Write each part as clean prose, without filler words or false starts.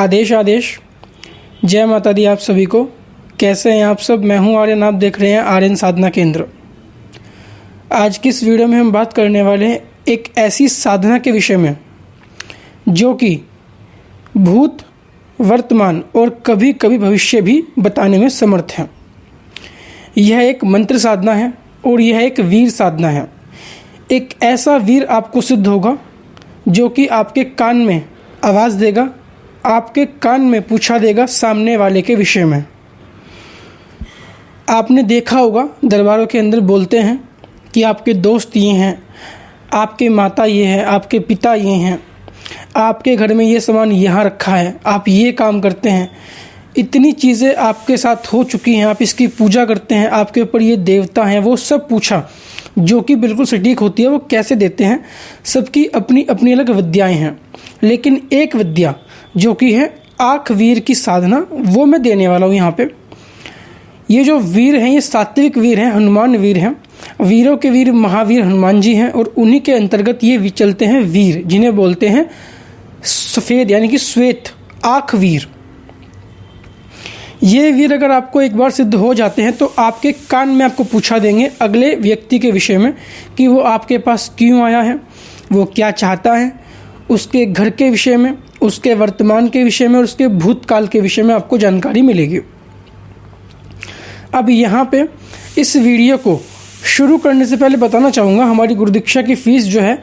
आदेश आदेश। जय माता दी आप सभी को। कैसे हैं आप सब? मैं हूं आर्यन, आप देख रहे हैं आर्यन साधना केंद्र। आज की इस वीडियो में हम बात करने वाले हैं एक ऐसी साधना के विषय में जो कि भूत, वर्तमान और कभी कभी भविष्य भी बताने में समर्थ है। यह एक मंत्र साधना है और यह एक वीर साधना है। एक ऐसा वीर आपको सिद्ध होगा जो कि आपके कान में आवाज़ देगा, आपके कान में पूछा देगा सामने वाले के विषय में। आपने देखा होगा दरबारों के अंदर बोलते हैं कि आपके दोस्त ये हैं, आपके माता ये है, आपके पिता ये हैं, आपके घर में ये सामान यहाँ रखा है, आप ये काम करते हैं। इतनी चीज़ें आपके साथ हो चुकी हैं, आप इसकी पूजा करते हैं, आपके ऊपर ये देवता हैं। वो सब पूछा जो कि बिल्कुल सटीक होती है। वो कैसे देते हैं? सबकी अपनी अपनी अलग विद्याएं हैं, लेकिन एक विद्या जो कि है आँख वीर की साधना, वो मैं देने वाला हूँ यहाँ पे। ये जो वीर हैं ये सात्विक वीर हैं, हनुमान वीर हैं। वीरों के वीर महावीर हनुमान जी हैं और उन्हीं के अंतर्गत ये चलते हैं वीर, जिन्हें बोलते हैं सफ़ेद यानी कि श्वेत आँख वीर। ये वीर अगर आपको एक बार सिद्ध हो जाते हैं तो आपके कान में आपको पूछा देंगे अगले व्यक्ति के विषय में कि वो आपके पास क्यों आया है, वो क्या चाहता है, उसके घर के विषय में, उसके वर्तमान के विषय में और उसके भूतकाल के विषय में आपको जानकारी मिलेगी। अब यहाँ पे इस वीडियो को शुरू करने से पहले बताना चाहूँगा, हमारी गुरु दीक्षा की फ़ीस जो है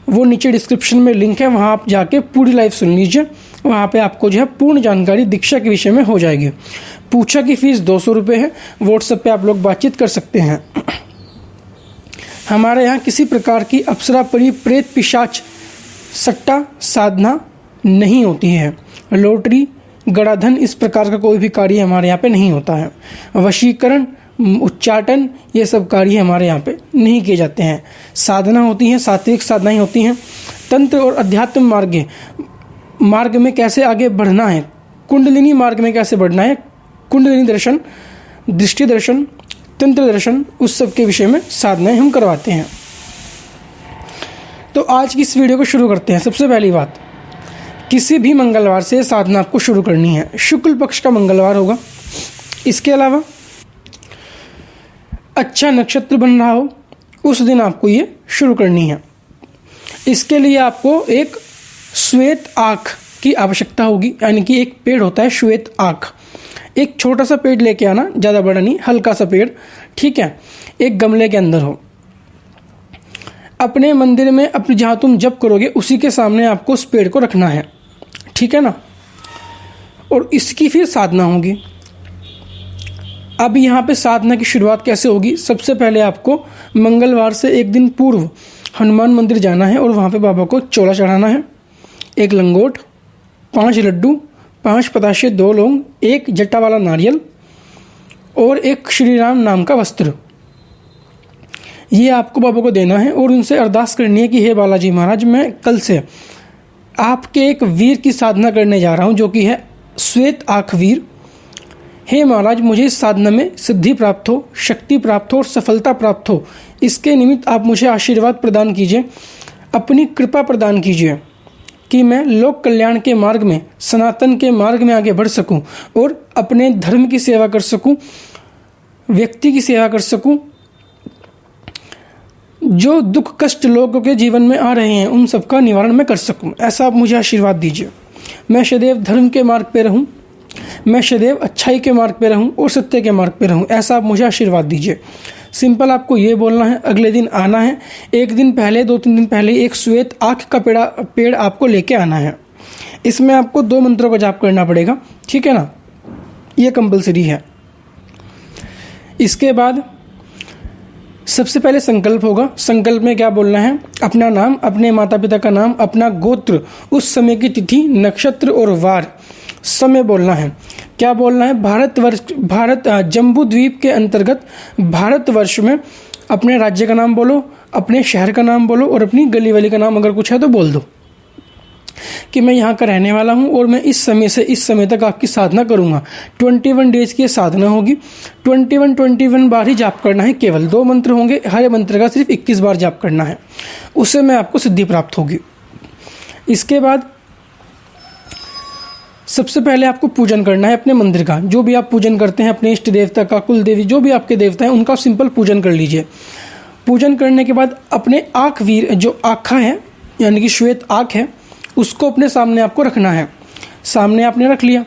वो नीचे डिस्क्रिप्शन में लिंक है, वहाँ आप जाके पूरी लाइव सुन लीजिए। वहाँ पे आपको जो है पूर्ण जानकारी दीक्षा के विषय में हो जाएगी। पूछा की फ़ीस 200 रुपये है। व्हाट्सएप पे आप लोग बातचीत कर सकते हैं। हमारे यहाँ किसी प्रकार की अप्सरा परी प्रेत पिशाच सट्टा साधना नहीं होती है। लॉटरी गड़ाधन इस प्रकार का कोई भी कार्य हमारे यहाँ पे नहीं होता है। वशीकरण, उच्चाटन ये सब कार्य हमारे यहाँ पे नहीं किए जाते हैं। साधना होती हैं, सात्विक साधनाएं होती हैं। तंत्र और अध्यात्म मार्ग में कैसे आगे बढ़ना है, कुंडलिनी मार्ग में कैसे बढ़ना है, कुंडलिनी दर्शन, दृष्टि दर्शन, तंत्र दर्शन, उस सब के विषय में साधनाएं हम करवाते हैं। तो आज की इस वीडियो को शुरू करते हैं। सबसे पहली बात, किसी भी मंगलवार से साधना आपको शुरू करनी है। शुक्ल पक्ष का मंगलवार होगा। इसके अलावा अच्छा नक्षत्र बन रहा हो उस दिन आपको ये शुरू करनी है। इसके लिए आपको एक श्वेत आँख की आवश्यकता होगी, यानी कि एक पेड़ होता है श्वेत आँख। एक छोटा सा पेड़ लेके आना, ज़्यादा बड़ा नहीं, हल्का सा पेड़, ठीक है। एक गमले के अंदर हो। अपने मंदिर में अपने जहाँ तुम जप करोगे उसी के सामने आपको उस पेड़ को रखना है, ठीक है ना। और इसकी फिर साधना होगी। अब यहाँ पे साधना की शुरुआत कैसे होगी? सबसे पहले आपको मंगलवार से एक दिन पूर्व हनुमान मंदिर जाना है और वहाँ पे बाबा को चोला चढ़ाना है। एक लंगोट, 5 लड्डू, 5 पताशे, 2 लौंग, 1 जट्टा वाला नारियल और एक श्री राम नाम का वस्त्र, ये आपको बाबा को देना है। और उनसे अरदास करनी है कि हे बालाजी महाराज, मैं कल से आपके एक वीर की साधना करने जा रहा हूँ जो कि है श्वेत आँख वीर। हे महाराज, मुझे इस साधना में सिद्धि प्राप्त हो, शक्ति प्राप्त हो और सफलता प्राप्त हो। इसके निमित्त आप मुझे आशीर्वाद प्रदान कीजिए, अपनी कृपा प्रदान कीजिए कि मैं लोक कल्याण के मार्ग में, सनातन के मार्ग में आगे बढ़ सकूं और अपने धर्म की सेवा कर सकूं, व्यक्ति की सेवा कर सकूं। जो दुख कष्ट लोगों के जीवन में आ रहे हैं उन सबका निवारण मैं कर सकूं, ऐसा आप मुझे आशीर्वाद दीजिए। मैं सदैव धर्म के मार्ग पे रहूं, मैं सदैव अच्छाई के मार्ग पे रहूं और सत्य के मार्ग पे रहूं, ऐसा आप मुझे आशीर्वाद दीजिए। सिंपल आपको ये बोलना है। अगले दिन आना है, एक दिन पहले, 2-3 दिन पहले एक श्वेत आँख का पेड़ आपको लेके आना है। इसमें आपको 2 मंत्रों का जाप करना पड़ेगा, ठीक है ना, ये कंपलसरी है। इसके बाद सबसे पहले संकल्प होगा। संकल्प में क्या बोलना है? अपना नाम, अपने माता पिता का नाम, अपना गोत्र, उस समय की तिथि, नक्षत्र और वार, समय बोलना है। क्या बोलना है? भारत जम्बू द्वीप के अंतर्गत भारतवर्ष में अपने राज्य का नाम बोलो, अपने शहर का नाम बोलो और अपनी गली वाली का नाम अगर कुछ है तो बोल दो कि मैं यहाँ का रहने वाला हूँ और मैं इस समय से इस समय तक आपकी साधना करूँगा। 21 डेज की साधना होगी। 21 बार ही जाप करना है। केवल 2 मंत्र होंगे, हर मंत्र का सिर्फ 21 बार जाप करना है, उससे में आपको सिद्धि प्राप्त होगी। इसके बाद सबसे पहले आपको पूजन करना है अपने मंदिर का। जो भी आप पूजन करते हैं अपने इष्ट देवता का, कुल देवी, जो भी आपके देवता हैं उनका सिंपल पूजन कर लीजिए। पूजन करने के बाद अपने आँख वीर जो आँखा है यानी कि श्वेत आँख है उसको अपने सामने आपको रखना है। सामने आपने रख लिया।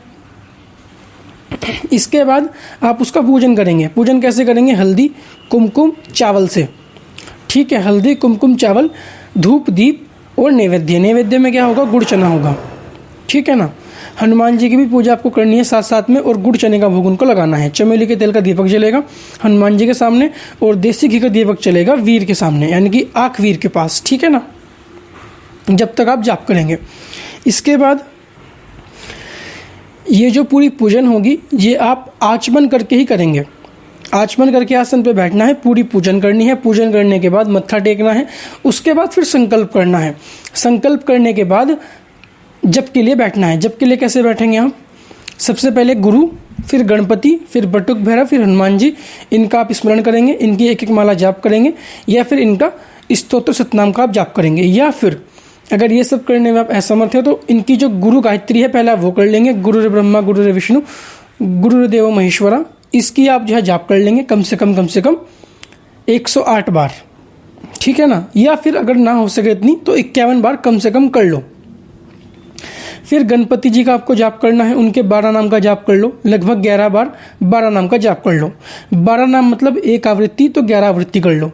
इसके बाद आप उसका पूजन करेंगे। पूजन कैसे करेंगे? हल्दी कुमकुम चावल से। ठीक है, हल्दी कुमकुम चावल, धूप दीप और नैवेद्य। नैवेद्य में क्या होगा? गुड़ चना होगा। ठीक है ना। हनुमान जी की भी पूजा आपको करनी है साथ साथ में, और गुड़ चने का भोग उनको लगाना है। चमेली के तेल का दीपक जलेगा हनुमान जी के सामने, और देसी घी का दीपक चलेगा वीर के सामने यानी कि आँख वीर के पास। ठीक है ना, जब तक आप जाप करेंगे। इसके बाद ये जो पूरी पूजन होगी ये आप आचमन करके ही करेंगे। आचमन करके आसन पे बैठना है, पूरी पूजन करनी है। पूजन करने के बाद मत्था टेकना है। उसके बाद फिर संकल्प करना है। संकल्प करने के बाद जप के लिए बैठना है। जप के लिए कैसे बैठेंगे आप? सबसे पहले गुरु, फिर गणपति, फिर बटुक भैरव, फिर हनुमान जी, इनका आप स्मरण करेंगे। इनकी एक एक माला जाप करेंगे, या फिर इनका स्तोत्र सतनाम का आप जाप करेंगे। या फिर अगर ये सब करने में आप असमर्थ हैं तो इनकी जो गुरु गायत्री है पहले आप वो कर लेंगे। गुरुर ब्रह्मा गुरुर विष्णु गुरुर्देव महेश्वरा, इसकी आप जो है जाप कर लेंगे कम से कम 108 बार। ठीक है ना। या फिर अगर ना हो सके इतनी तो 51 बार कम से कम कर लो। फिर गणपति जी का आपको जाप करना है। उनके 12 नाम का जाप कर लो, लगभग 11 बार 12 नाम का जाप कर लो। 12 नाम मतलब एक आवृत्ति, तो 11 आवृत्ति कर लो।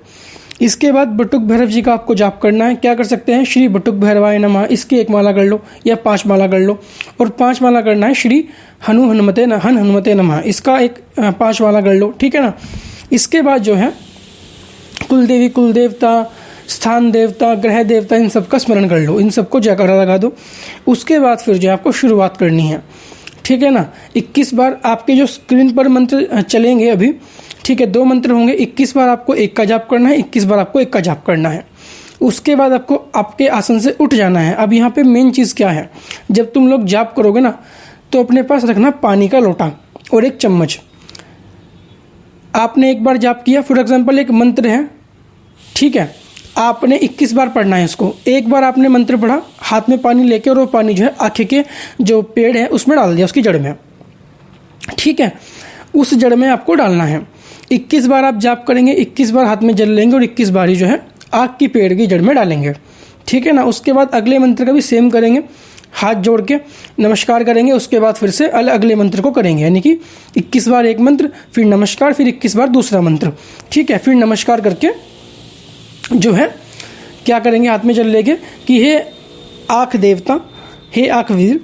इसके बाद बटुक भैरव जी का आपको जाप करना है। क्या कर सकते हैं? श्री बटुक भैरवाय नमः, इसकी एक माला कर लो या 5 माला कर लो। और 5 माला करना है श्री हनुमते नमः, इसका एक 5 माला कर लो। ठीक है ना। इसके बाद जो है कुल देवी, कुल देवता, स्थान देवता, ग्रह देवता, इन सब का स्मरण कर लो। इन सबको जयकारा लगा दो। उसके बाद फिर जो है आपको शुरुआत करनी है। ठीक है ना। 21 बार आपके जो स्क्रीन पर मंत्र चलेंगे अभी, ठीक है, 2 मंत्र होंगे। 21 बार आपको एक का जाप करना है, 21 बार आपको एक का जाप करना है। उसके बाद आपको आपके आसन से उठ जाना है। अब यहाँ पे मेन चीज़ क्या है? जब तुम लोग जाप करोगे ना तो अपने पास रखना पानी का लोटा और एक चम्मच। आपने एक बार जाप किया, फॉर एग्जाम्पल एक मंत्र है, ठीक है, आपने 21 बार पढ़ना है इसको। एक बार आपने मंत्र पढ़ा, हाथ में पानी लेके, और वो पानी जो है आँखें के जो पेड़ है उसमें डाल दिया, उसकी जड़ में। ठीक है, उस जड़ में आपको डालना है। 21 बार आप जाप करेंगे, 21 बार हाथ में जल लेंगे और 21 बार ही जो है आग की पेड़ की जड़ में डालेंगे। ठीक है ना। उसके बाद अगले मंत्र का भी सेम करेंगे, हाथ जोड़ के नमस्कार करेंगे। उसके बाद फिर से अगले मंत्र को करेंगे, यानी कि 21 बार एक मंत्र, फिर नमस्कार, फिर 21 बार दूसरा मंत्र। ठीक है। फिर नमस्कार करके जो है क्या करेंगे? हाथ में जल लेंगे कि हे आँख देवता, हे आँख वीर,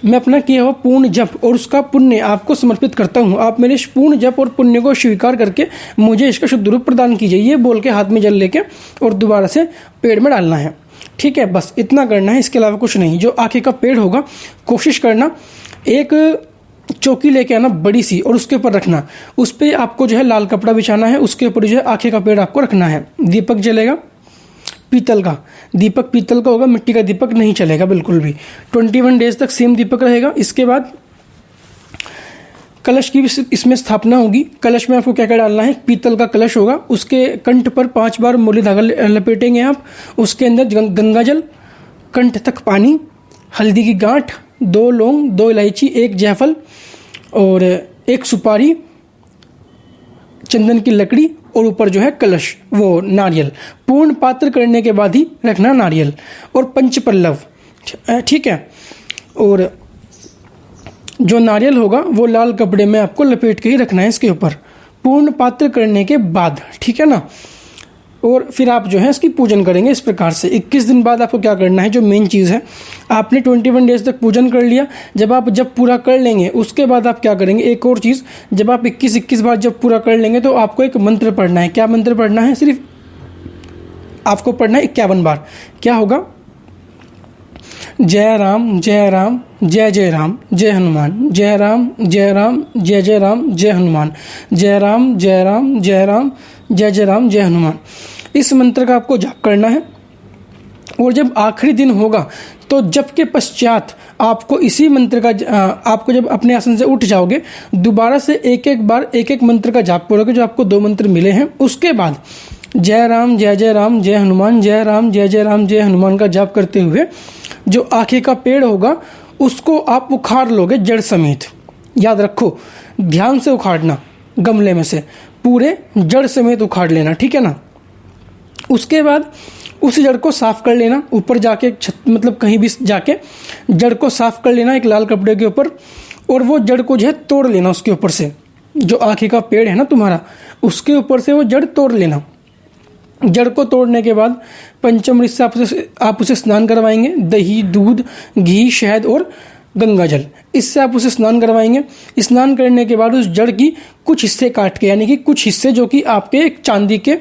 मैं अपना किया हुआ पूर्ण जप और उसका पुण्य आपको समर्पित करता हूँ। आप मेरे इस पूर्ण जप और पुण्य को स्वीकार करके मुझे इसका शुद्ध रूप प्रदान कीजिए। ये बोल के हाथ में जल लेके और दोबारा से पेड़ में डालना है। ठीक है, बस इतना करना है, इसके अलावा कुछ नहीं। जो आँखें का पेड़ होगा कोशिश करना एक चौकी लेके आना बड़ी सी, और उसके ऊपर रखना। उस पर आपको जो है लाल कपड़ा बिछाना है, उसके ऊपर जो है आँखें का पेड़ आपको रखना है। दीपक जलेगा पीतल का, दीपक पीतल का होगा, मिट्टी का दीपक नहीं चलेगा बिल्कुल भी। 21 डेज तक सेम दीपक रहेगा। इसके बाद कलश की भी इसमें स्थापना होगी। कलश में आपको क्या क्या डालना है? पीतल का कलश होगा, उसके कंठ पर 5 बार मूली धागा लपेटेंगे आप। उसके अंदर गंगा जल, कंठ तक पानी, हल्दी की गांठ, 2 लौंग, 2 इलायची, 1 जायफल और 1 सुपारी, चंदन की लकड़ी, और ऊपर जो है कलश, वो नारियल। पूर्ण पात्र करने के बाद ही रखना नारियल, और पंचपल्लव। ठीक है। और जो नारियल होगा वो लाल कपड़े में आपको लपेट के ही रखना है इसके ऊपर, पूर्ण पात्र करने के बाद। ठीक है ना। और फिर आप जो है इसकी पूजन करेंगे इस प्रकार से। 21 दिन बाद आपको क्या करना है? जो मेन चीज़ है, आपने 21 डेज तक पूजन कर लिया। जब पूरा कर लेंगे उसके बाद आप क्या करेंगे? एक और चीज़, जब आप 21 बार जब पूरा कर लेंगे तो आपको एक मंत्र पढ़ना है। क्या मंत्र पढ़ना है? सिर्फ आपको पढ़ना है 51 बार। क्या होगा? जय राम जय राम जय जय राम जय हनुमान, जय राम जय राम जय जय राम जय हनुमान, जय राम जय राम जय राम जय जय राम जय हनुमान। इस मंत्र का आपको जाप करना है। और जब आखिरी दिन होगा तो जप के पश्चात आपको इसी मंत्र का आपको जब अपने आसन से उठ जाओगे दोबारा से एक बार एक मंत्र का जाप करोगे, जो आपको 2 मंत्र मिले हैं। उसके बाद जय राम जय राम जय हनुमान, जय राम जय राम जय हनुमान का जाप करते हुए जो आँखें का पेड़ होगा उसको आप उखाड़ लोगे जड़ समेत। याद रखो, ध्यान से उखाड़ना, गमले में से पूरे जड़ समेत उखाड़ लेना, ठीक है ना। उसके बाद उस जड़ को साफ कर लेना, ऊपर जाके मतलब कहीं भी जाके जड़ को साफ कर लेना एक लाल कपड़े के ऊपर, और वो जड़ को जो है तोड़ लेना उसके ऊपर से। जो आँखी का पेड़ है ना तुम्हारा, उसके ऊपर से वो जड़ तोड़ लेना। जड़ को तोड़ने के बाद पंचामृत से आप उसे स्नान करवाएंगे। दही, दूध, घी, शहद और गंगा जल, इससे आप उसे स्नान करवाएंगे। स्नान करने के बाद उस जड़ की कुछ हिस्से काट के, यानी कि कुछ हिस्से जो कि आपके एक चांदी के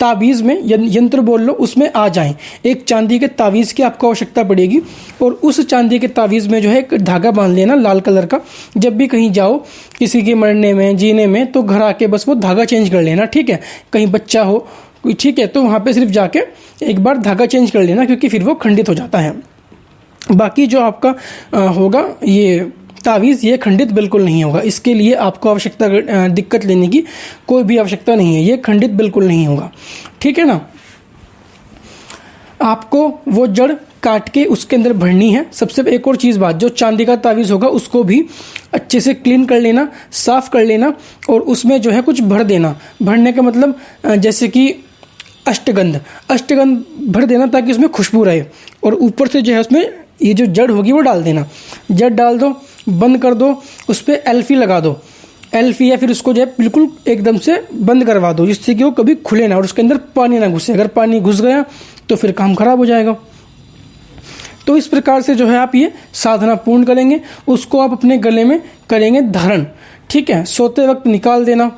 तावीज़ में, यंत्र बोल लो, उसमें आ जाएं। एक चांदी के तावीज़ की आपको आवश्यकता पड़ेगी, और उस चांदी के तावीज़ में जो है एक धागा बांध लेना लाल कलर का। जब भी कहीं जाओ किसी के मरने में, जीने में, तो घर आके बस वो धागा चेंज कर लेना, ठीक है। कहीं बच्चा हो, ठीक है, तो वहाँ पे सिर्फ जाके एक बार धागा चेंज कर लेना, क्योंकि फिर वो खंडित हो जाता है। बाकी जो आपका होगा ये तावीज़, ये खंडित बिल्कुल नहीं होगा। इसके लिए आपको दिक्कत लेने की कोई भी आवश्यकता नहीं है, ये खंडित बिल्कुल नहीं होगा, ठीक है ना। आपको वो जड़ काट के उसके अंदर भरनी है। सबसे एक और चीज़ बात, जो चांदी का तावीज़ होगा उसको भी अच्छे से क्लीन कर लेना, साफ़ कर लेना, और उसमें जो है कुछ भर देना। भरने का मतलब जैसे कि अष्टगंध भर देना, ताकि उसमें खुशबू रहे। और ऊपर से जो है उसमें ये जो जड़ होगी वो डाल देना। जड़ डाल दो, बंद कर दो, उस पर एल्फी लगा दो, एल्फी, या फिर उसको जो है बिल्कुल एकदम से बंद करवा दो, जिससे कि वो कभी खुले ना और उसके अंदर पानी ना घुसे। अगर पानी घुस गया तो फिर काम खराब हो जाएगा। तो इस प्रकार से जो है आप ये साधना पूर्ण करेंगे। उसको आप अपने गले में करेंगे धारण, ठीक है। सोते वक्त निकाल देना,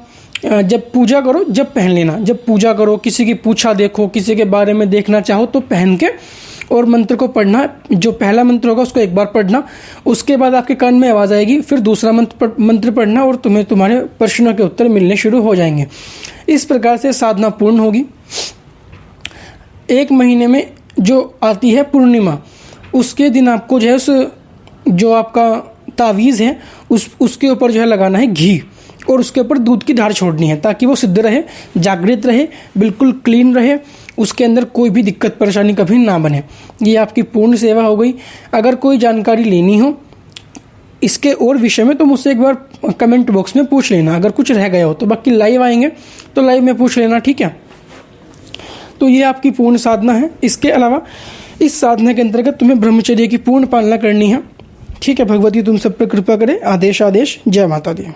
जब पूजा करो जब पहन लेना। जब पूजा करो, किसी की पूछा देखो, किसी के बारे में देखना चाहो तो पहन के, और मंत्र को पढ़ना। जो पहला मंत्र होगा उसको एक बार पढ़ना, उसके बाद आपके कान में आवाज़ आएगी, फिर दूसरा मंत्र पढ़ना, और तुम्हें तुम्हारे प्रश्नों के उत्तर मिलने शुरू हो जाएंगे। इस प्रकार से साधना पूर्ण होगी। 1 महीने में जो आती है पूर्णिमा, उसके दिन आपको जो है जो आपका तावीज़ है उसके ऊपर जो है लगाना है घी, और उसके ऊपर दूध की धार छोड़नी है, ताकि वो सिद्ध रहे, जागृत रहे, बिल्कुल क्लीन रहे, उसके अंदर कोई भी दिक्कत परेशानी कभी ना बने। ये आपकी पूर्ण सेवा हो गई। अगर कोई जानकारी लेनी हो इसके और विषय में तो मुझसे एक बार कमेंट बॉक्स में पूछ लेना, अगर कुछ रह गया हो तो। बाकी लाइव आएंगे तो लाइव में पूछ लेना, ठीक है। तो ये आपकी पूर्ण साधना है। इसके अलावा इस साधना के अंतर्गत तुम्हें ब्रह्मचर्य की पूर्ण पालना करनी है, ठीक है। भगवती तुम सब पर कृपा करे। आदेश। जय माता दी।